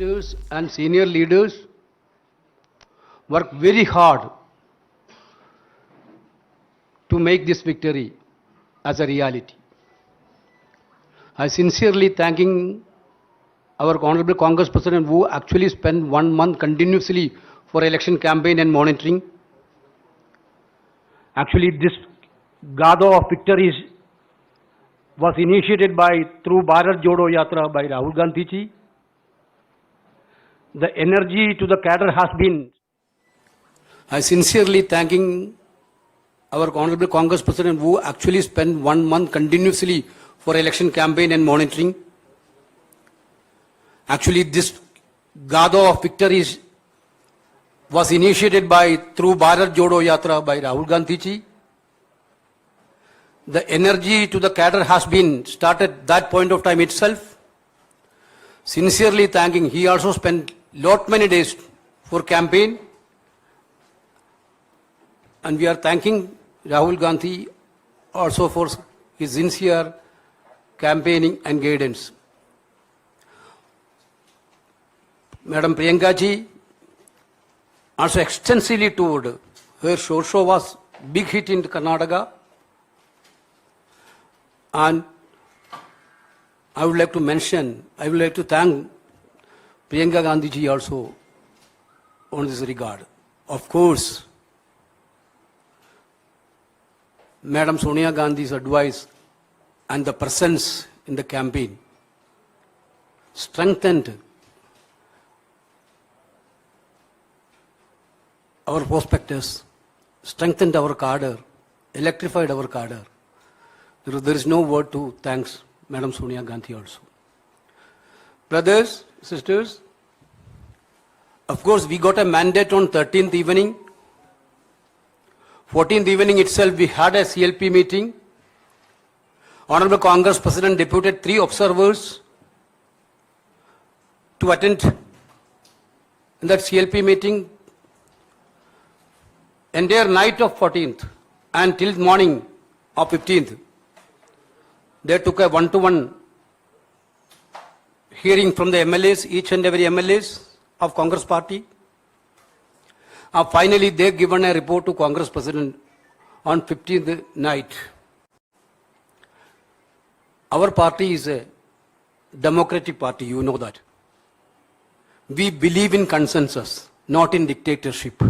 ministers and senior leaders work very hard to make this victory as a reality. I sincerely thanking our Honorable Congress President who actually spent 1 month continuously for election campaign and monitoring. Actually, this Gado of victories was initiated through Bharat Jodo Yatra by Rahul Gandhi ji. The energy to the cadre has been. I sincerely thanking our Honorable Congress President who actually spent 1 month continuously for election campaign and monitoring. Actually, this Gado of victories was initiated through Bharat Jodo Yatra by Rahul Gandhi ji. The energy to the cadre has been started that point of time itself. Sincerely thanking, he also spent many days for campaign. And we are thanking Rahul Gandhi also for his sincere campaigning and guidance. Madam Priyanka ji also extensively toured. Her show was big hit in Karnataka. And I would like to thank Priyanka Gandhi ji also on this regard. Of course, Madam Sonia Gandhi's advice and the presence in the campaign strengthened our prospectus, strengthened our cadre, electrified our cadre. There is no word to thanks Madam Sonia Gandhi also. Brothers, sisters, of course we got a mandate on 13th evening. 14th evening itself we had a CLP meeting. Honorable Congress President deputed 3 observers to attend in that CLP meeting. Entire night of 14th and till morning of 15th, they took a one-to-one hearing from the MLAs, each and every MLAs of Congress party. Finally, they given a report to Congress President on 15th night. Our party is a democratic party, you know that. We believe in consensus, not in dictatorship.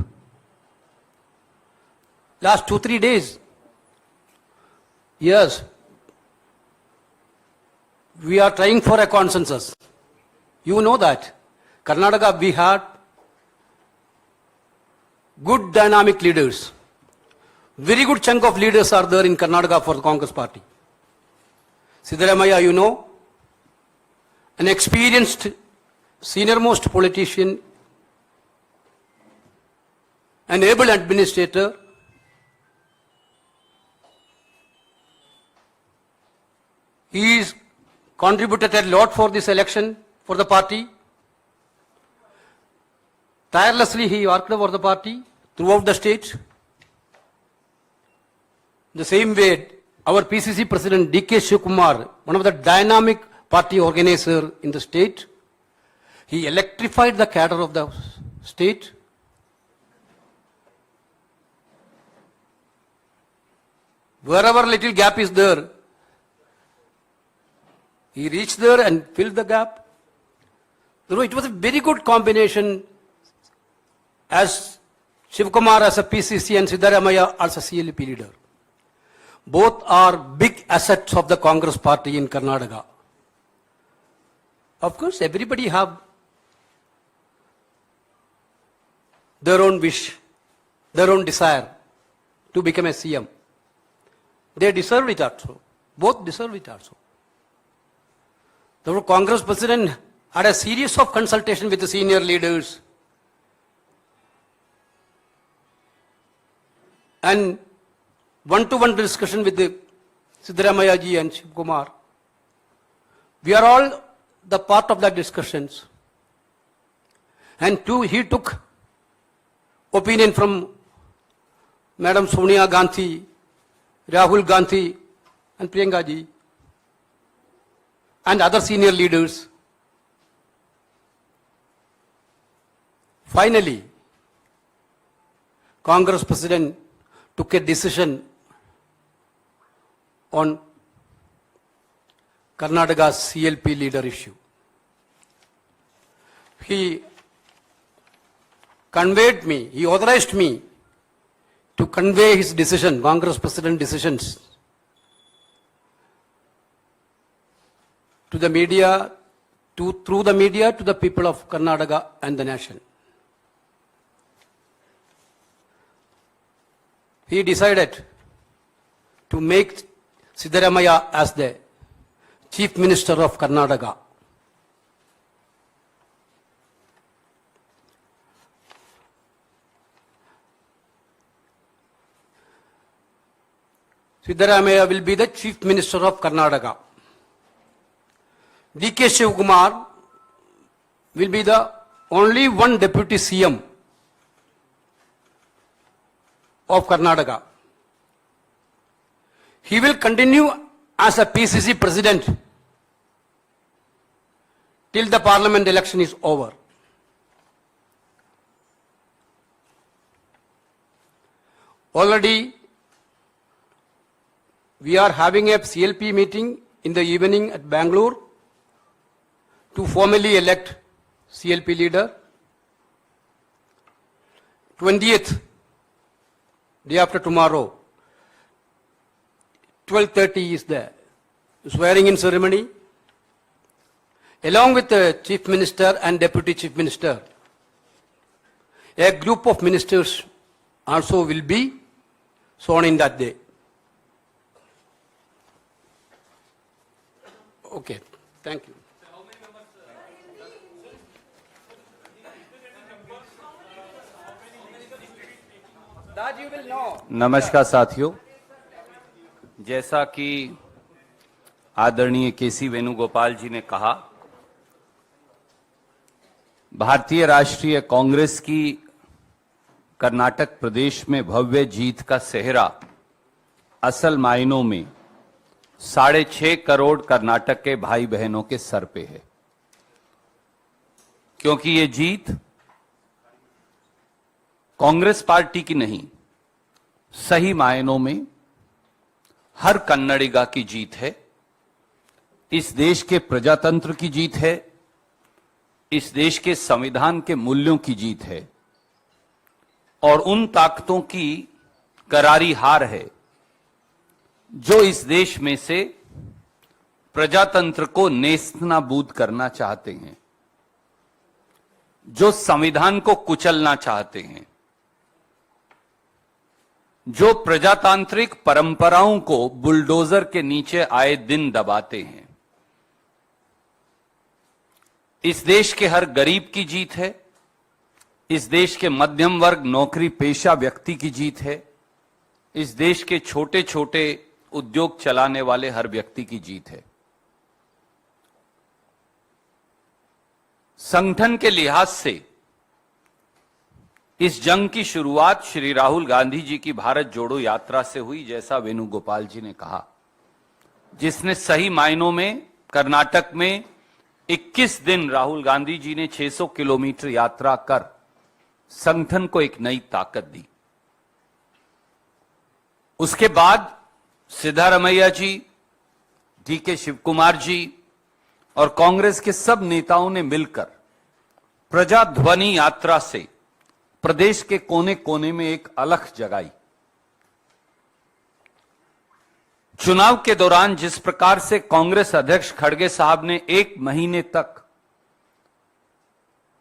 Last 2-3 days, yes, we are trying for a consensus. You know that. Karnataka, we had good dynamic leaders. Very good chunk of leaders are there in Karnataka for the Congress party. Siddaramaiah, you know, an experienced senior-most politician, an able administrator. He is contributed a lot for this election for the party. Tirelessly he worked for the party throughout the state. The same way, our PCC President D.K. Shivakumar, one of the dynamic party organizer in the state, he electrified the cadre of the state. Wherever little gap is there, he reached there and filled the gap. It was a very good combination as Shivakumar as a PCC and Siddaramaiah as a CLP leader. Both are big assets of the Congress party in Karnataka. Of course, everybody have their own wish, their own desire to become a CM. They deserve it also. Both deserve it also. The Congress President had a series of consultation with the senior leaders and one-to-one discussion with the Siddaramaiah ji and Shivakumar. We are all the part of that discussions. And he took opinion from Madam Sonia Gandhi, Rahul Gandhi and Priyanka ji and other senior leaders. Finally, Congress President took a decision on Karnataka's CLP leader issue. He authorized me to convey his decision, Congress President decisions, to the media, through the media to the people of Karnataka and the nation. He decided to make Siddaramaiah as the Chief Minister of Karnataka. Siddaramaiah will be the Chief Minister of Karnataka. D.K. Shivakumar will be the only one Deputy CM of Karnataka. He will continue as a PCC President till the Parliament election is over. Already we are having a CLP meeting in the evening at Bangalore to formally elect CLP leader. 20th, day after tomorrow, 12:30 is the swearing in ceremony. Along with the Chief Minister and Deputy Chief Minister, a group of ministers also will be sworn in that day. Okay, thank you. That you will know. नमस्कार साथियों, जैसा कि आदरणीय केसी वेणुगोपाल जी ने कहा, भारतीय राष्ट्रीय कांग्रेस की कर्नाटक प्रदेश में भव्य जीत का सेहरा असल मायनों में 6.5 करोड़ कर्नाटक के भाई बहनों के सर पे है, क्योंकि ये जीत कांग्रेस पार्टी की नहीं, सही मायनों में हर कन्नडिगा की जीत है। इस देश के प्रजातंत्र की जीत है, इस देश के संविधान के मूल्यों की जीत है और उन ताकतों की करारी हार है जो इस देश में से प्रजातंत्र को नेस्तनाबूद करना चाहते हैं, जो संविधान को कुचलना चाहते हैं, जो प्रजातांत्रिक परंपराओं को बुलडोजर के नीचे आए दिन दबाते हैं। इस देश के हर गरीब की जीत है, इस देश के मध्यम वर्ग नौकरी पेशा व्यक्ति की जीत है, इस देश के छोटे छोटे उद्योग चलाने वाले हर व्यक्ति की जीत है। संगठन के लिहाज से इस जंग की शुरुआत श्री राहुल गांधी जी की भारत जोड़ो यात्रा से हुई, जैसा वेणुगोपाल जी ने कहा, जिसने सही मायनों में कर्नाटक में 21 दिन राहुल गांधी जी ने 600 किलोमीटर यात्रा कर संगठन को एक नई ताकत दी। उसके बाद सिद्धारमैया जी, डी.के. शिवकुमार जी और कांग्रेस के सब नेताओं ने मिलकर प्रजाध्वनि यात्रा से प्रदेश के कोने कोने में एक अलख जगाई। चुनाव के दौरान जिस प्रकार से कांग्रेस अध्यक्ष खड़गे साहब ने 1 महीने तक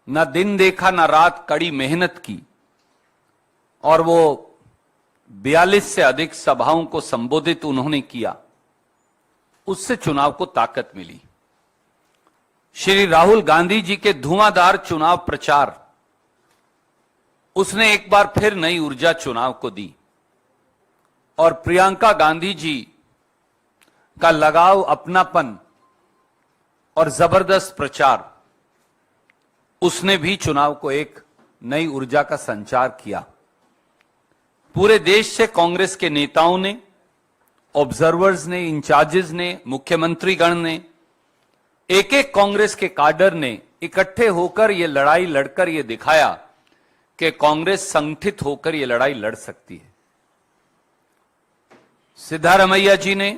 न दिन देखा न रात कड़ी मेहनत की और वो 42 से अधिक सभाओं को संबोधित उन्होंने किया, उससे चुनाव को ताकत मिली। श्री राहुल गांधी जी के धुआंधार चुनाव प्रचार, उसने एक बार फिर नई ऊर्जा चुनाव को दी और प्रियंका गांधी जी का लगाव, अपनापन और जबरदस्त प्रचार, उसने भी चुनाव को एक नई ऊर्जा का संचार किया। पूरे देश से कांग्रेस के नेताओं ने, ऑब्जर्वर्स ने, इंचार्जेस ने, मुख्यमंत्रीगण ने, एक एक कांग्रेस के काडर ने इकट्ठे होकर यह लड़ाई लड़कर यह दिखाया कि कांग्रेस संगठित होकर यह लड़ाई लड़ सकती है। सिद्धारमैया जी ने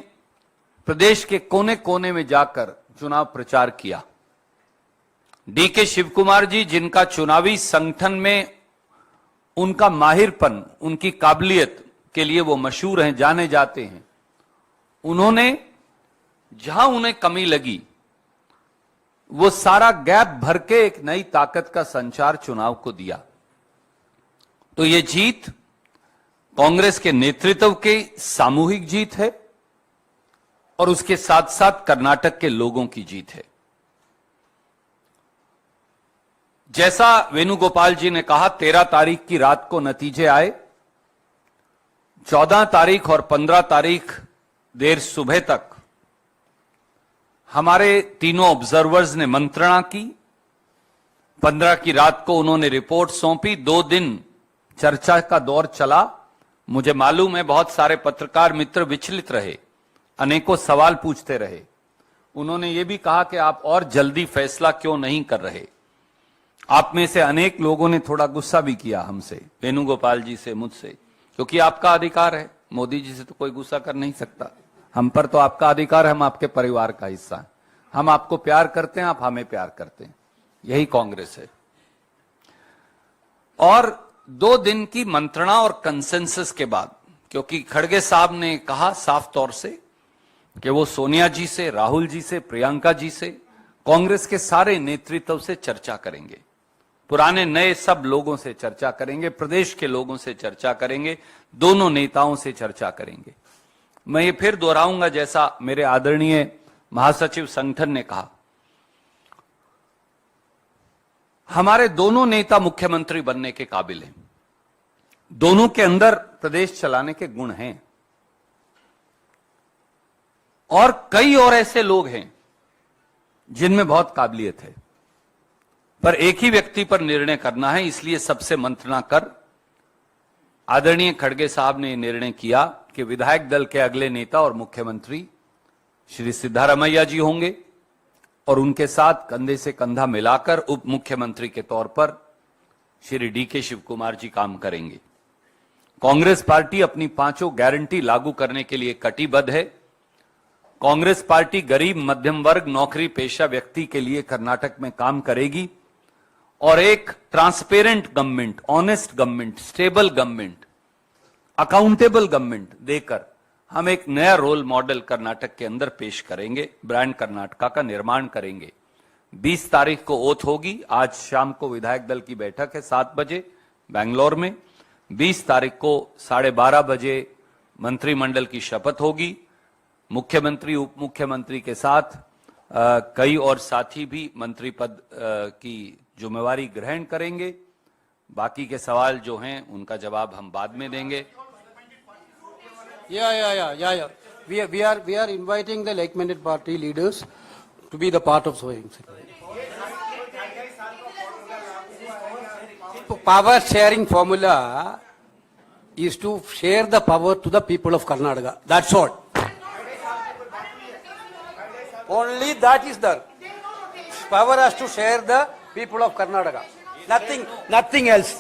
प्रदेश के कोने कोने में जाकर चुनाव प्रचार किया। डीके शिवकुमार जी, जिनका चुनावी संगठन में उनका माहिरपन, उनकी काबिलियत के लिए वो मशहूर हैं, जाने जाते हैं, उन्होंने जहां उन्हें कमी लगी वो सारा गैप भर के एक नई ताकत का संचार चुनाव को दिया। तो ये जीत कांग्रेस के नेतृत्व की सामूहिक जीत है और उसके साथ साथ कर्नाटक के लोगों की जीत है। जैसा वेणुगोपाल जी ने कहा, 13 तारीख की रात को नतीजे आए। 14 तारीख और 15 तारीख देर सुबह तक हमारे तीनों ऑब्जर्वर्स ने मंत्रणा की। 15 की रात को उन्होंने रिपोर्ट सौंपी। 2 दिन चर्चा का दौर चला। मुझे मालूम है बहुत सारे पत्रकार मित्र विचलित रहे, अनेकों सवाल पूछते रहे। उन्होंने ये भी कहा कि आप और जल्दी फैसला क्यों नहीं कर रहे। आप में से अनेक लोगों ने थोड़ा गुस्सा भी किया हमसे, वेणुगोपाल जी से, मुझसे, क्योंकि आपका अधिकार है। मोदी जी से तो कोई गुस्सा कर नहीं सकता, हम पर तो आपका अधिकार है, हम आपके परिवार का हिस्सा हैं। हम आपको प्यार करते हैं, आप हमें प्यार करते हैं। यही कांग्रेस है। और 2 दिन की मंत्रणा और कंसेंसस के बाद, क्योंकि खड़गे साहब ने कहा साफ तौर से कि वो सोनिया जी से, राहुल जी से, प्रियंका जी से, कांग्रेस के सारे नेतृत्व से चर्चा करेंगे, पुराने नए सब लोगों से चर्चा करेंगे, प्रदेश के लोगों से चर्चा करेंगे, दोनों नेताओं से चर्चा करेंगे। मैं ये फिर दोहराऊंगा जैसा मेरे आदरणीय महासचिव संगठन ने कहा, हमारे दोनों नेता मुख्यमंत्री बनने के काबिल हैं। दोनों के अंदर प्रदेश चलाने के गुण हैं और कई और ऐसे लोग हैं जिनमें बहुत काबिलियत है, पर एक ही व्यक्ति पर निर्णय करना है। इसलिए सबसे मंत्रणा कर आदरणीय खड़गे साहब ने निर्णय किया कि विधायक दल के अगले नेता और मुख्यमंत्री श्री सिद्धारमैया जी होंगे और उनके साथ कंधे से कंधा मिलाकर उप मुख्यमंत्री के तौर पर श्री डीके शिवकुमार जी काम करेंगे। कांग्रेस पार्टी अपनी 5 गारंटी लागू करने के लिए कटिबद्ध है। कांग्रेस पार्टी गरीब, मध्यम वर्ग, नौकरी पेशा व्यक्ति के लिए कर्नाटक में काम करेगी और एक transparent government, honest government, stable government, accountable government देकर हम एक नया रोल मॉडल कर्नाटक के अंदर पेश करेंगे। ब्रांड कर्नाटका का निर्माण करेंगे। 20 तारीख को ओथ होगी। आज शाम को विधायक दल की बैठक है 7 बजे बेंगलोर में। 20 तारीख को 12:30 बजे मंत्रिमंडल की शपथ होगी। मुख्यमंत्री, उप मुख्यमंत्री के साथ कई और साथी भी मंत्री पद की जिम्मेवारी ग्रहण करेंगे। बाकी के सवाल जो हैं उनका जवाब हम बाद में देंगे। Yeah. We are inviting the like-minded party leaders to be the part of sowing. Power sharing formula is to share the power to the people of Karnataka. That's all. Only that is done. Power has to share the people of Karnataka. Nothing else.